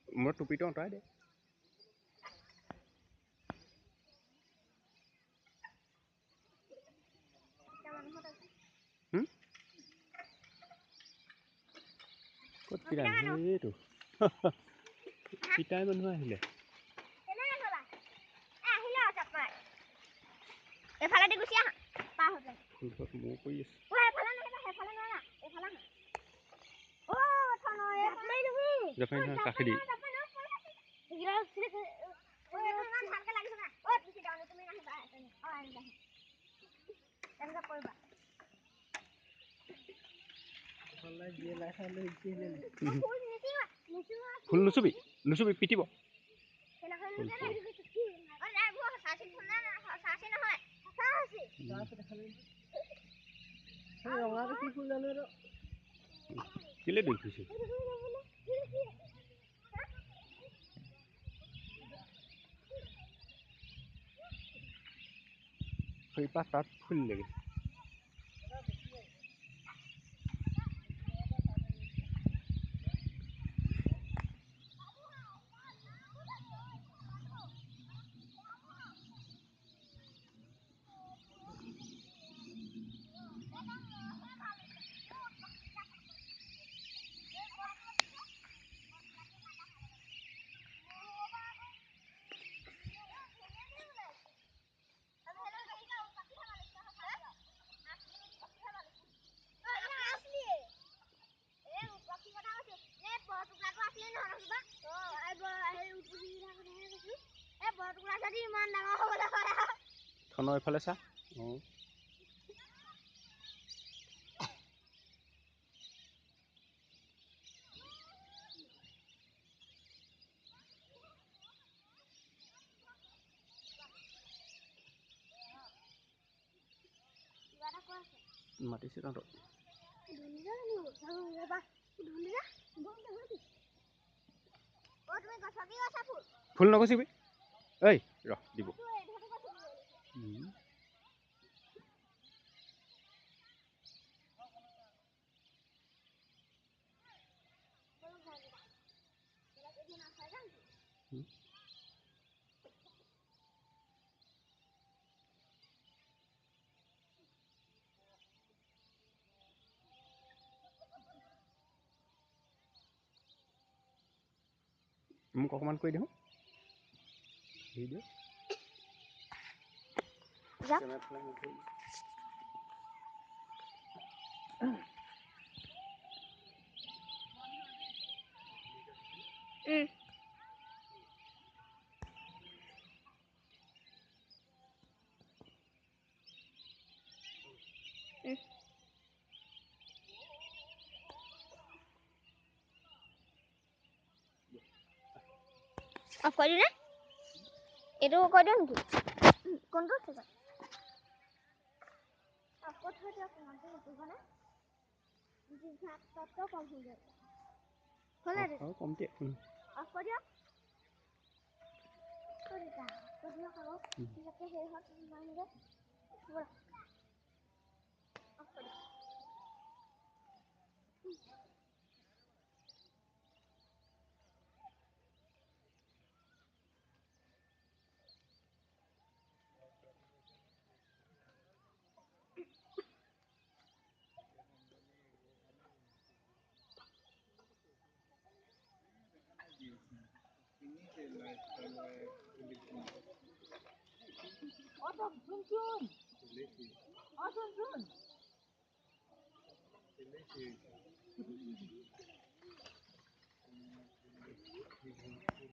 Một tụi trong trái đấy. Có cái đàn hết rồi. Cái trái bên ngoài này. এফালে দি গুচি আহা পাৰ হৈ ফুলফত মো কৰি আছে ও এফালে নহয় এফালে নহয় এফালে আহা ও থনয় মাই দিবি জাপাই না কাখে দি গিৰা ও এটো না ভালকে লাগিছ না ও তুমি ডাউন তুমি নাহি বা ও আনি যা এনেকা কৰিবা বলাই দিয়ে লাখা লৈ কিনে ফুল নিচিবা ফুল নুচুবি নুচুবি পিটিব কেনেকৈ নুচুবি ও নাই বু সাচি ফুল না সাচি নহয় সাচি সাচি দেখালে এই ৰঙাটো কি ফুল জানো ৰ কিলে দেখিছে সেই পাতাত ফুল লাগে থনৰ এফালে চা মাতিছে তহঁতক ফুল নগছিবি এই ৰ দিব মোক অকমান কৈ দিও ভিডিও অফ কৰি না এটো কৈ দিও নেকি কোনটো আছে অফ কৰি থৈ দিয়ক মনটো নকৰিব না যি ভাত তত কম হৈ যায় হলে কমতে অফ কৰি দিয়ক কৰি দিয়ক আকৌ যাতে সেই হত মাৰিলে অফ কৰি